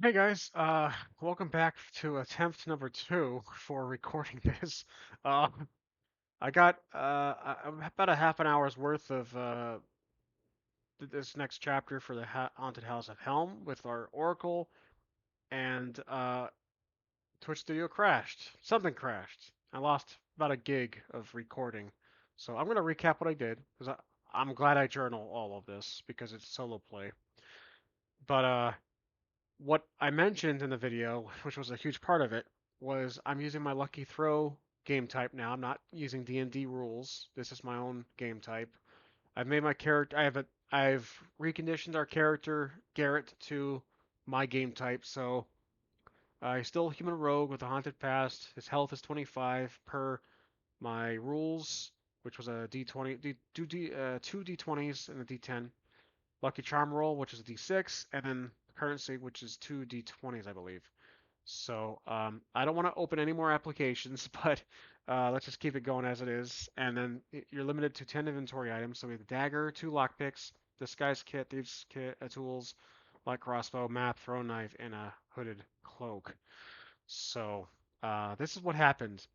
Hey guys, welcome back to attempt number two for recording this. Uh, I got about a half an hour's worth of this next chapter for the Haunted House of Helm with our Oracle, and Twitch Studio crashed. Something crashed. I lost about a gig of recording, so I'm gonna recap what I did because I'm glad I journal all of this because it's solo play. But what I mentioned in the video, which was a huge part of it, was I'm using my Lucky Throw game type now. I'm not using D&D rules. This is my own game type. I've made my character. I've reconditioned our character Garrett to my game type. So he's still a human rogue with a haunted past. His health is 25 per my rules, which was a D20, two D20s and a D10. Lucky Charm roll, which is a D6, and then currency, which is two D20s, I believe. So I don't want to open any more applications, but let's just keep it going as it is. And then you're limited to 10 inventory items. So we have the dagger, two lockpicks, disguise kit, thieves kit, tools, light crossbow, map, throwing knife, and a hooded cloak. So this is what happened.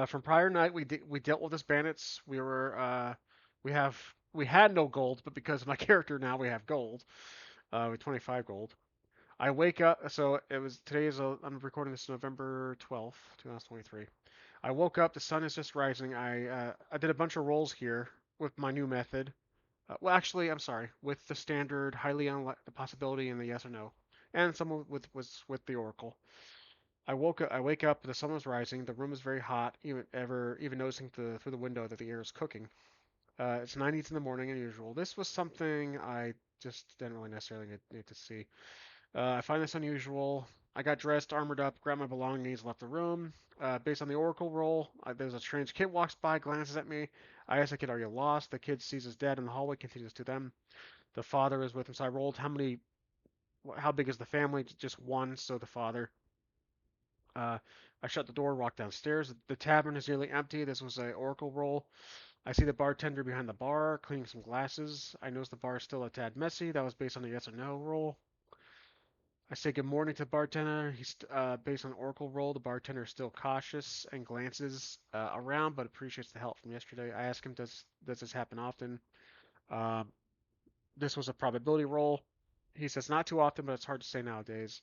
From prior night, we dealt with this bandits. We have we had no gold, but because of my character now we have gold. With 25 gold. I wake up, so it was today is I'm recording this November 12th, 2023. I woke up, the sun is just rising. I did a bunch of rolls here with my new method. Well, actually, I'm sorry, with the standard highly unlikely the possibility and the yes or no, and some with was with the oracle. I wake up, the sun was rising, the room is very hot, even noticing through the window that the air is cooking. It's 90s in the morning, unusual. This was something I just didn't really necessarily need to see. I find this unusual. I got dressed, armored up, grabbed my belongings, left the room. Based on the oracle roll, there's a strange kid walks by, glances at me. I ask the kid, "Are you lost?" The kid sees us dead in the hallway, continues to them. The father is with him, so I rolled how big is the family? Just one, so the father. Uh, I shut the door, walk downstairs. The tavern is nearly empty. This was a oracle roll. I see the bartender behind the bar, cleaning some glasses. I notice the bar is still a tad messy. That was based on the yes or no roll. I say good morning to the bartender. He's based on Oracle roll. The bartender is still cautious and glances around, but appreciates the help from yesterday. I ask him, does this happen often? Uh, this was a probability roll. He says not too often, but it's hard to say nowadays.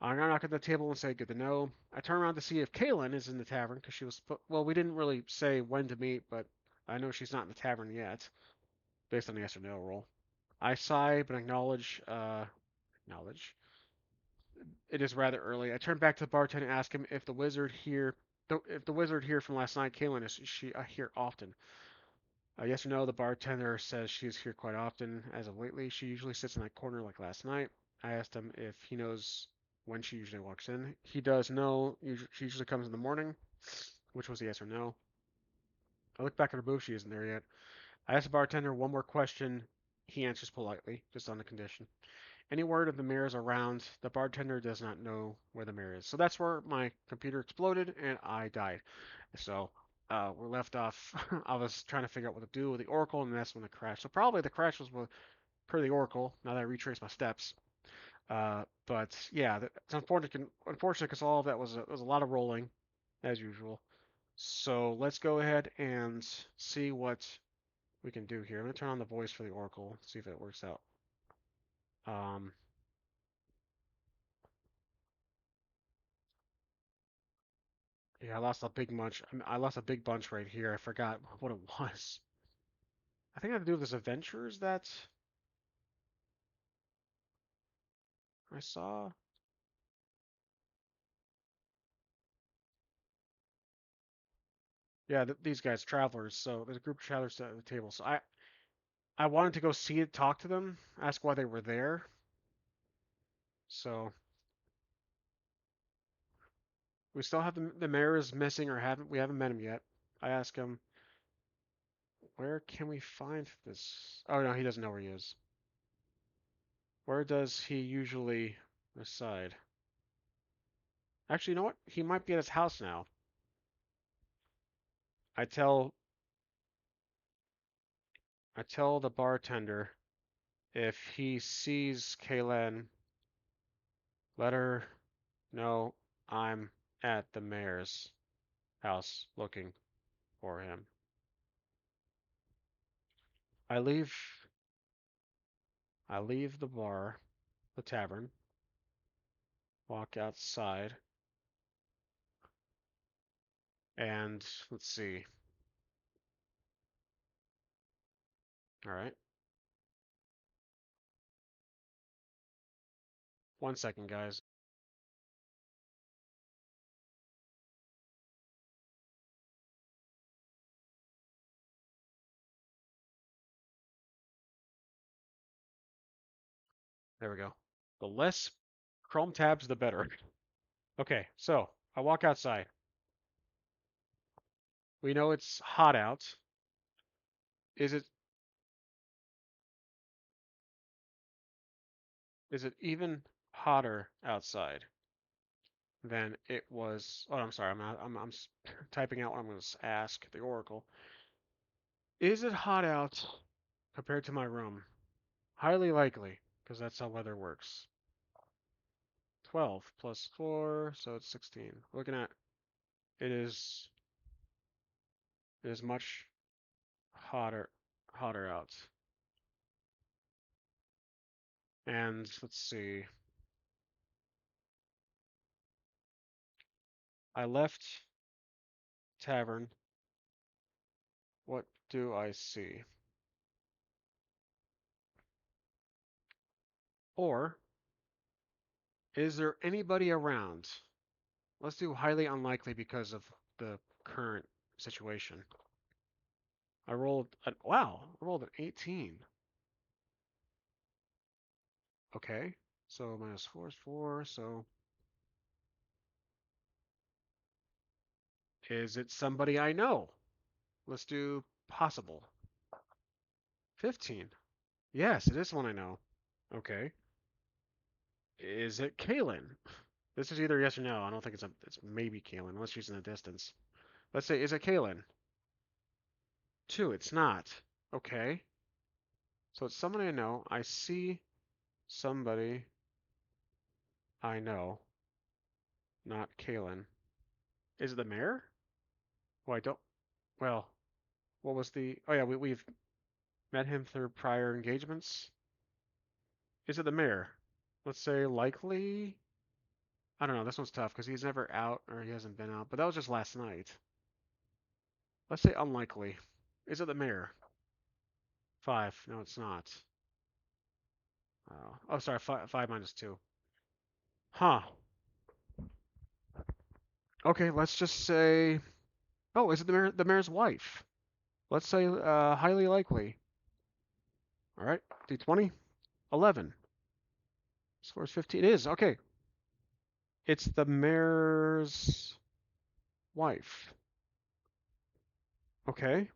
I knock at the table and say good to know. I turn around to see if Kaylin is in the tavern because she was. Well, we didn't really say when to meet, but I know she's not in the tavern yet, based on the yes or no roll. I sigh, but acknowledge. It is rather early. I turn back to the bartender and ask him if the wizard here from last night, Kaylin, is she here often? Yes or no. The bartender says she is here quite often. As of lately, she usually sits in that corner like last night. I asked him if he knows when she usually walks in. He does know. She usually comes in the morning, which was a yes or no. I look back at her booth. She isn't there yet. I ask the bartender one more question. He answers politely, just on the condition. Any word of the mirror is around, the bartender does not know where the mirror is. So that's where my computer exploded and I died. So we're left off. I was trying to figure out what to do with the Oracle, and that's when it crashed. So probably the crash was per the Oracle. Now that I retrace my steps, but yeah, it's unfortunate. Unfortunate because all of that was a lot of rolling, as usual. So let's go ahead and see what we can do here. I'm gonna turn on the voice for the Oracle, see if it works out. Um, Yeah, I lost a big bunch. I lost a big bunch right here. I forgot what it was. I think I have to do with this adventures that I saw. Yeah, these guys, travelers. So there's a group of travelers at the table. So I wanted to go see it, talk to them, ask why they were there. So we still have the mayor is missing or we haven't met him yet. I ask him, where can we find this? Oh no, he doesn't know where he is. Where does he usually reside? Actually, you know what? He might be at his house now. I tell I tell the bartender if he sees Kaylen Let her know I'm at the mayor's house looking for him. I leave the bar, the tavern, walk outside, and let's see. All right. 1 second, guys. There we go. The less Chrome tabs, the better. Okay, so I walk outside. We know it's hot out. Is it even hotter outside than it was? Oh, I'm sorry. I'm typing out what I'm going to ask the Oracle. Is it hot out compared to my room? Highly likely, because that's how weather works. 12 plus 4, so it's 16. Looking at it is much hotter out. And let's see. I left tavern. What do I see? Or is there anybody around? Let's do highly unlikely because of the current situation. Wow, I rolled an 18. Okay, so minus 4 is 4, so is it somebody I know? Let's do possible. 15. Yes, it is one I know. Okay. Is it Kalen? This is either yes or no. I don't think it's maybe Kalen, unless she's in the distance. Let's say, is it Kalen? 2, it's not. Okay. So it's somebody I know. I see somebody I know, not Kalen. Is it the mayor? Well, I don't. Well, what was the? Oh yeah, we've met him through prior engagements. Is it the mayor? Let's say likely. I don't know. This one's tough because he's never out or he hasn't been out. But that was just last night. Let's say unlikely. Is it the mayor? 5. No, it's not. Oh, sorry. 5 minus 2. Huh. Okay, let's just say. Oh, is it the mayor's wife? Let's say highly likely. All right. D20. 11. Scores 15. It is. Okay. It's the mayor's wife. Okay.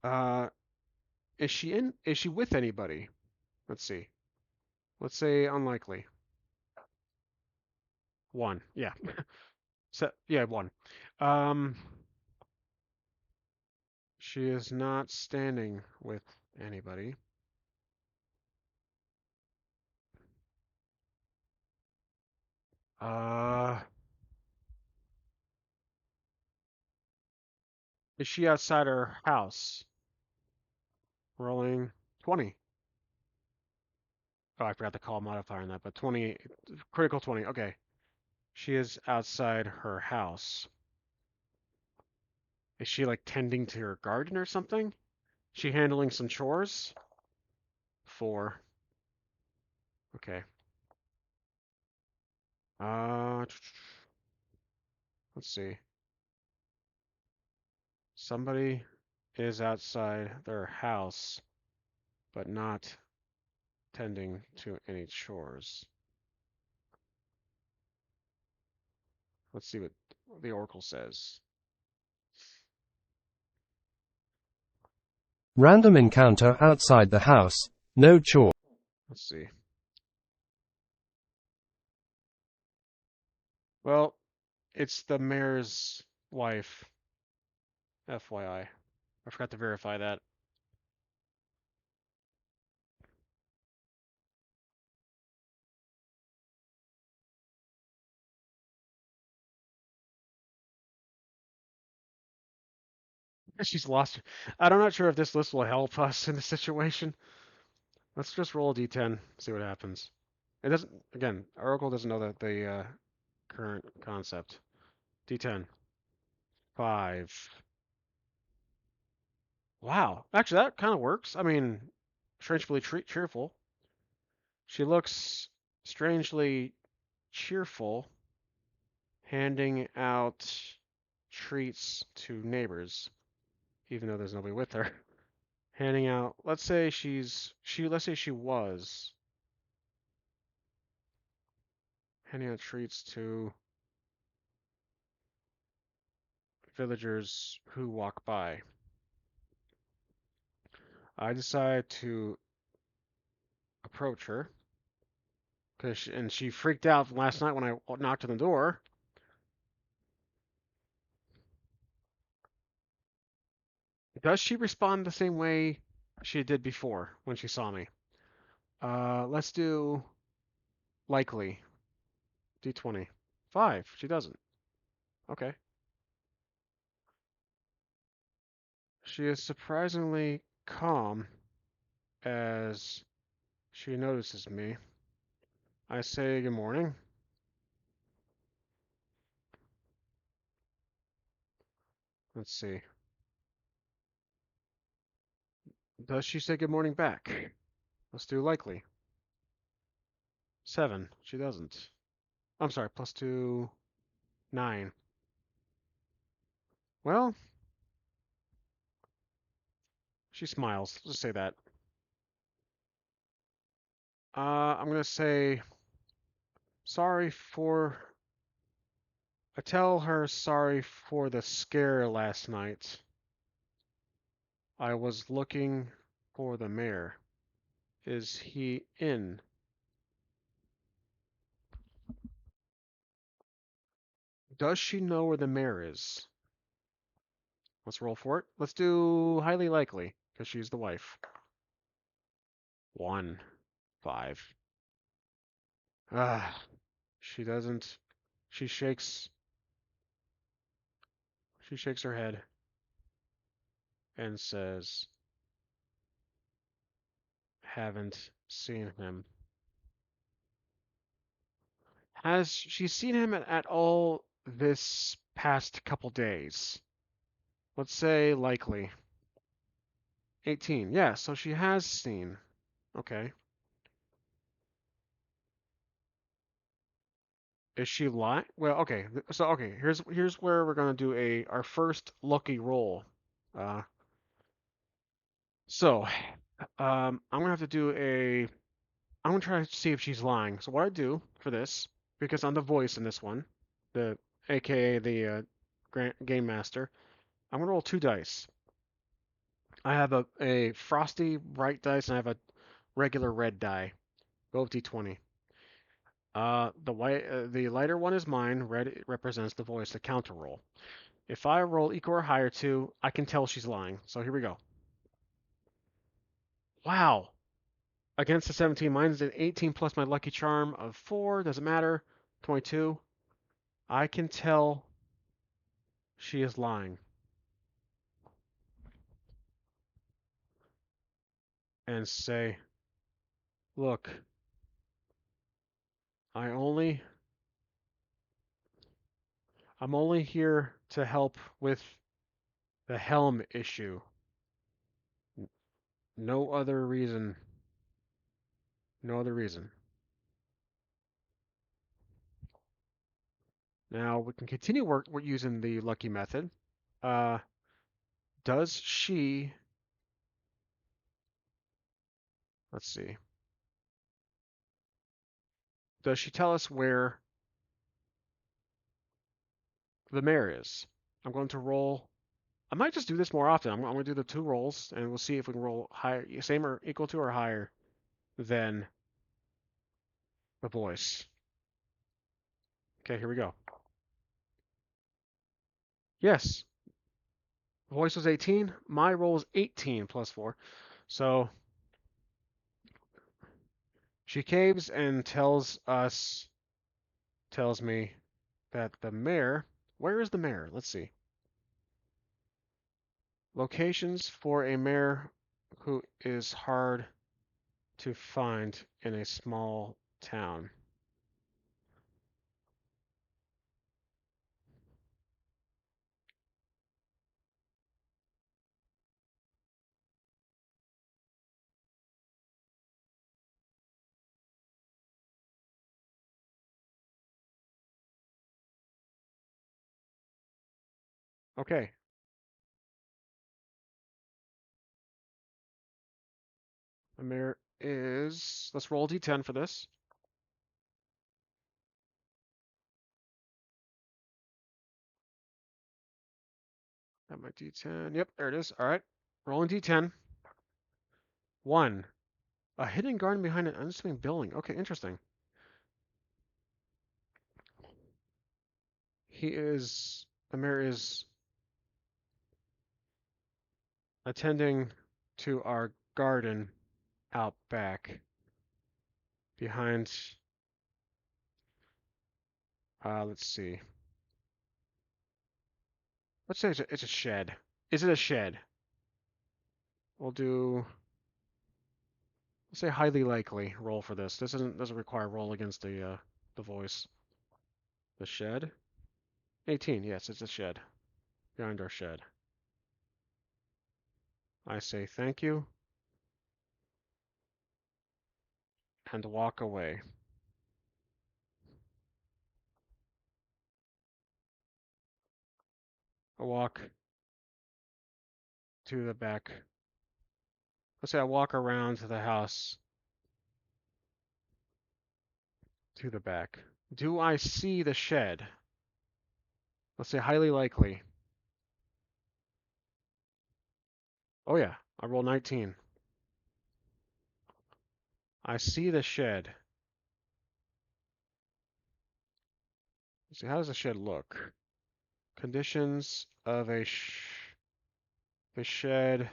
Uh, is she with anybody? Let's see. Let's say unlikely. 1. Yeah. So, yeah, 1. Um, she is not standing with anybody. Uh, is she outside her house? Rolling 20. Oh, I forgot the call modifier on that, but 20, critical 20. Okay. She is outside her house. Is she like tending to her garden or something? She handling some chores? 4. Okay. Uh, let's see. Somebody is outside their house, but not tending to any chores. Let's see what the Oracle says. Random encounter outside the house. No chore. Let's see. Well, it's the mayor's wife, FYI. I forgot to verify that. She's lost. I'm not sure if this list will help us in this situation. Let's just roll a d10, see what happens. It doesn't. Again, Oracle doesn't know that the current concept. D10. 5. Wow. Actually, that kind of works. I mean, strangely cheerful. She looks strangely cheerful, handing out treats to neighbors, even though there's nobody with her. Handing out. Let's say she was handing out treats to villagers who walk by. I decide to approach her and she freaked out last night when I knocked on the door. Does she respond the same way she did before when she saw me? Let's do likely. D20. 5. She doesn't. Okay. She is surprisingly calm as she notices me. I say good morning. Let's see. Does she say good morning back? Let's do likely. 7. She doesn't. I'm sorry, plus 2, 9. Well, she smiles. Let's just say that. I'm gonna say sorry for. I tell her sorry for the scare last night. I was looking for the mayor. Is he in? Does she know where the mayor is? Let's roll for it. Let's do highly likely, because she's the wife. 1, 5. Ah, she doesn't. She shakes. She shakes her head and says, "Haven't seen him." Has she seen him at all this past couple days? Let's say likely. 18. Yeah, so she has seen. Okay. Is she lying? Well, okay. So okay, here's where we're gonna do our first lucky roll. Uh, so I'm gonna have to do I'm gonna try to see if she's lying. So what I do for this, because I'm the voice in this one, the AKA the game master, I'm gonna roll 2 dice. I have a frosty bright dice and I have a regular red die. Both d20. The lighter one is mine. Red represents the voice, the counter roll. If I roll equal or higher to, I can tell she's lying. So here we go. Wow. Against the 17, mine's an 18 plus my lucky charm of 4. Doesn't matter. 22. I can tell she is lying and say, look, I only, I'm only here to help with the Helm issue. No other reason. No other reason. Now we can continue work. We're using the lucky method. Uh, does she? Let's see. Does she tell us where the mayor is? I'm going to roll. I might just do this more often. I'm going to do the 2 rolls, and we'll see if we can roll higher, same or equal to or higher than the voice. Okay, here we go. Yes, voice was 18. My roll is 18 plus 4. So she caves and tells me that the mayor. Where is the mayor? Let's see. Locations for a mayor who is hard to find in a small town. Okay, the mayor is. Let's roll d10 for this. Got my d10. Yep, there it is. All right, rolling d10. One. A hidden garden behind an unassuming building. Okay, interesting. He is. The mayor is attending to our garden out back behind. Let's see. Let's say it's a shed. Is it a shed? We'll do. Let's say highly likely. Roll for this. This doesn't require roll against the voice. The shed. 18. Yes, it's a shed behind our shed. I say thank you and walk away. I walk to the back. Let's say I walk around to the house to the back. Do I see the shed? Let's say highly likely. Oh yeah, I roll 19. I see the shed. Let's see, how does the shed look? Conditions of the shed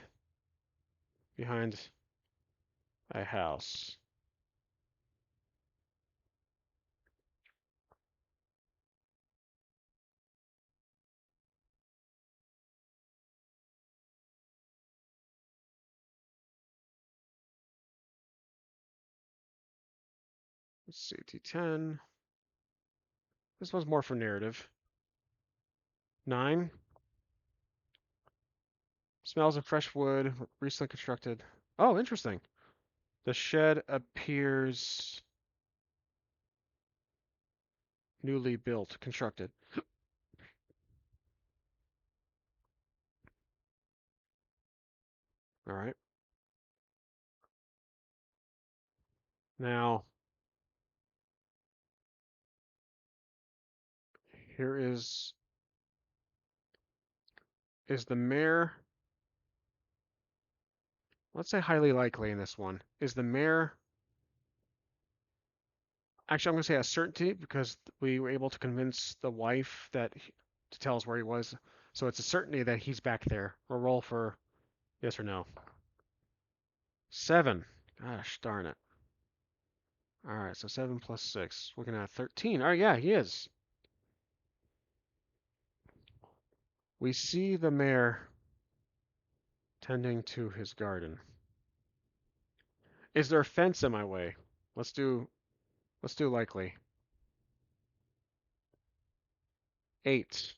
behind a house. Let's see, D10. This one's more for narrative. 9. Smells of fresh wood, recently constructed. Oh, interesting. The shed appears newly built, constructed. All right. Now, here is the mayor. Let's say highly likely in this one. Is the mayor actually I'm going to say a certainty because we were able to convince the wife to tell us where he was. So it's a certainty that he's back there. We'll roll for yes or no. 7. Gosh darn it. All right, so 7 plus 6. Looking at 13. Oh, yeah, he is. We see the mayor tending to his garden. Is there a fence in my way? Let's do likely. 8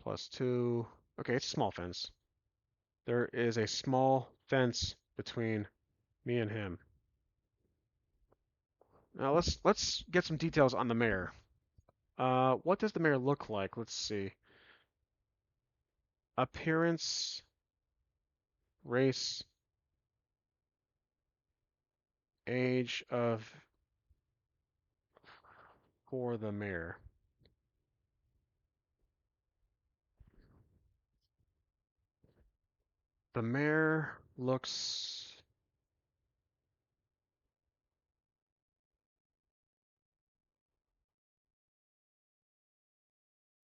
plus 2. Okay, it's a small fence. There is a small fence between me and him. Now let's get some details on the mayor. What does the mayor look like? Let's see. Appearance, race, age of for the mayor. The mayor looks.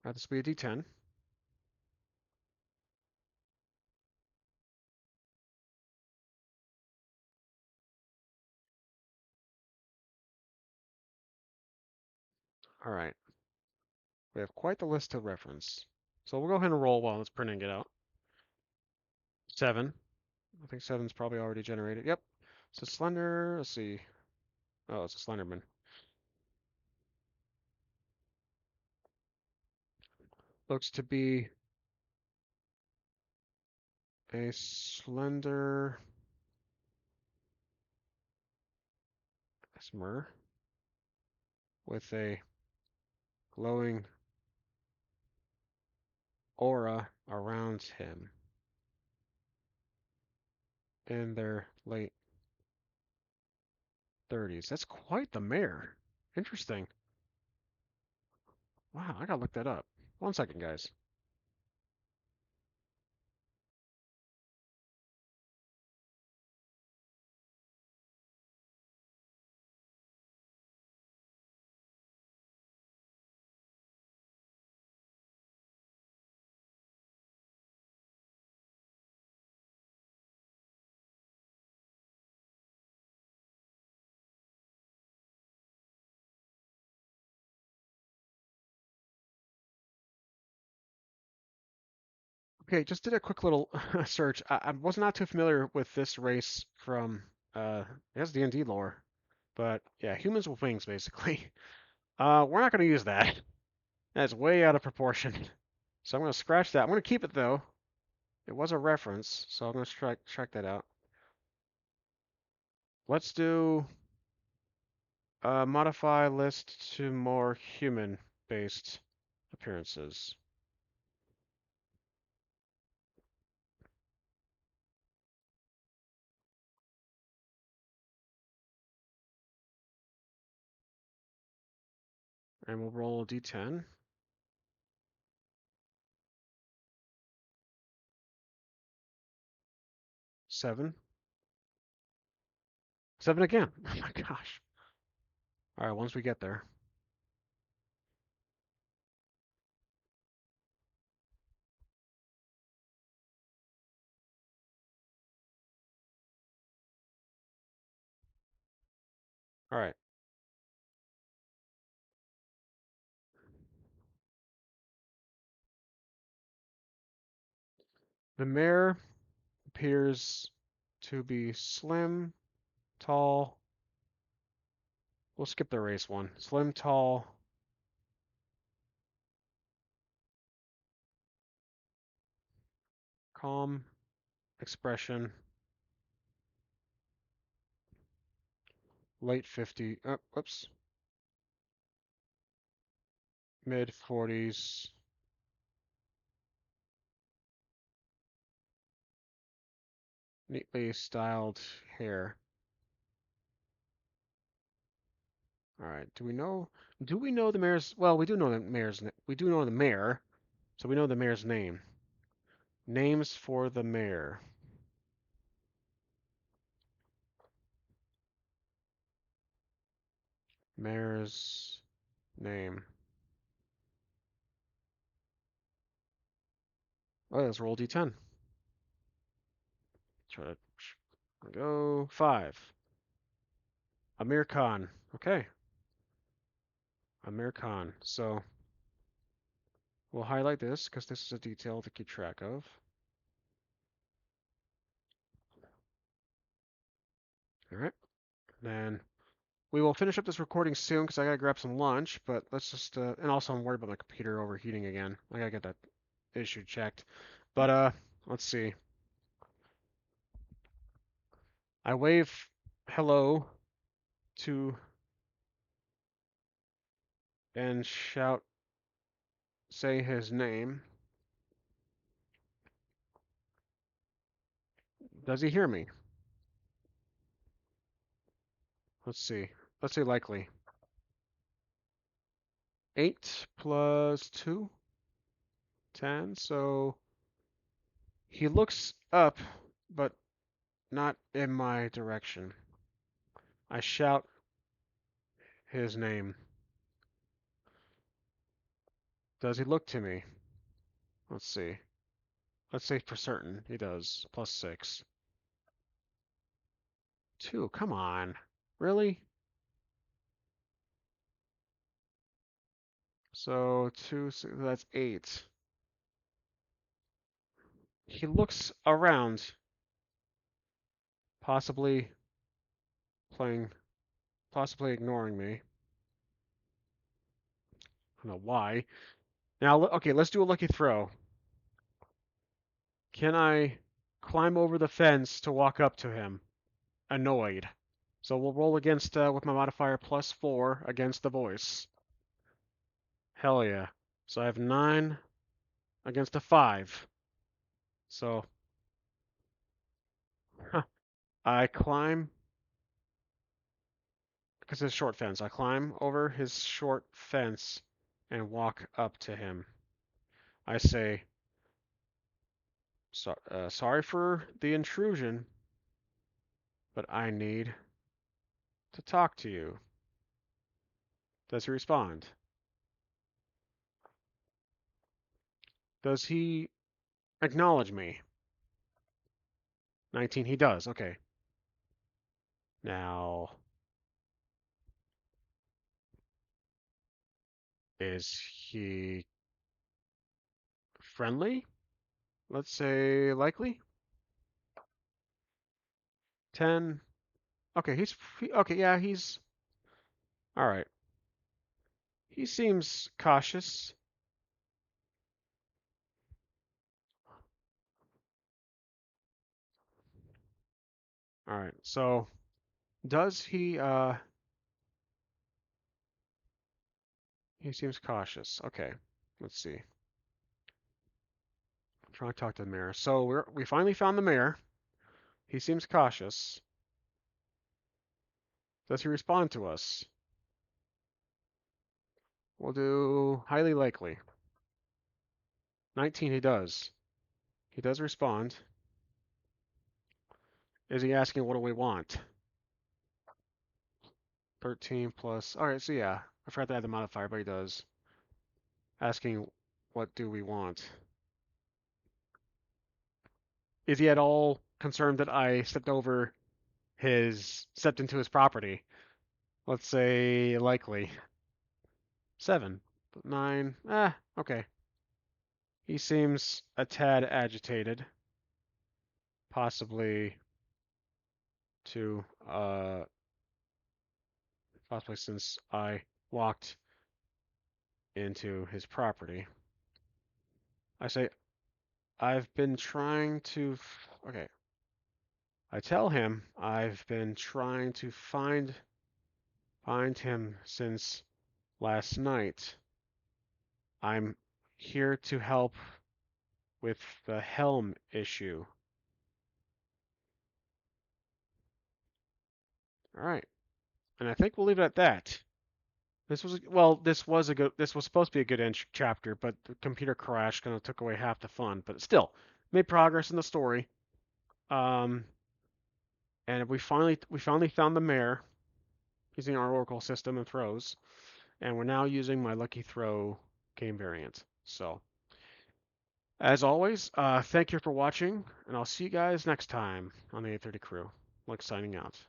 This will be a D10. All right. We have quite the list to reference. So we'll go ahead and roll while it's printing it out. 7. I think seven's probably already generated. Yep. So Slender, let's see. Oh, it's a Slenderman. Looks to be a slender Esmer with a glowing aura around him in their late 30s. That's quite the mare. Interesting. Wow, I gotta look that up. One second, guys. Okay, just did a quick little search. I was not too familiar with this race from, I guess D&D lore. But yeah, humans with wings, basically. We're not going to use that. That's way out of proportion. So I'm going to scratch that. I'm going to keep it, though. It was a reference, so I'm going to strike that out. Let's do modify list to more human-based appearances. And we'll roll a d10. 7. 7 again. Oh my gosh. All right, once we get there. All right. The mare appears to be slim, tall. We'll skip the race one. Slim, tall, calm expression, late 50, whoops, mid 40s, neatly styled hair. All right. Do we know the mayor's, well, we do know the mayor's, we do know the mayor, so we know the mayor's name. Names for the mayor. Mayor's name. Oh, let's roll D10. Try to go 5. Amir Khan. Okay. Amir Khan. So we'll highlight this because this is a detail to keep track of. All right. Then we will finish up this recording soon because I gotta grab some lunch. But let's just and also I'm worried about my computer overheating again. I gotta get that issue checked. But let's see. I wave hello to and shout say his name. Does he hear me? Let's see. Let's say likely. 8 plus 2, 10. So he looks up, but not in my direction. I shout his name. Does he look to me? Let's see. Let's say for certain he does. Plus 6. 2. Come on. Really? So 2, that's 8. He looks around, possibly playing, possibly ignoring me. I don't know why. Now, okay, let's do a lucky throw. Can I climb over the fence to walk up to him? Annoyed. So we'll roll against with my modifier +4 against the voice. Hell yeah. So I have 9 against a 5. So I climb because it's a short fence. I climb over his short fence and walk up to him. I say, sorry for the intrusion, but I need to talk to you. Does he respond? Does he acknowledge me? 19, he does. Okay. Now, is he friendly? Let's say likely. 10. Okay, okay, yeah, he's all right. He seems cautious. All right. So, does he seems cautious. Okay. Let's see. I'm trying to talk to the mayor. So, we finally found the mayor. He seems cautious. Does he respond to us? We'll do highly likely. 19, he does. He does respond. Is he asking what do we want? 13 plus. All right, so yeah, I forgot to add the modifier, but he does. Asking what do we want? Is he at all concerned that I stepped into his property? Let's say likely. 7. 9. Okay. He seems a tad agitated. Possibly to, possibly since I walked into his property. I say, I've been trying to, okay. I tell him I've been trying to find him since last night. I'm here to help with the Helm issue. All right. And I think we'll leave it at that. This was supposed to be a good end chapter, but the computer crash kind of took away half the fun. But still, made progress in the story. Um, and we finally found the mayor using our Oracle system and throws, and we're now using my lucky throw game variant. So, as always, thank you for watching, and I'll see you guys next time on the 830 crew. Like signing out.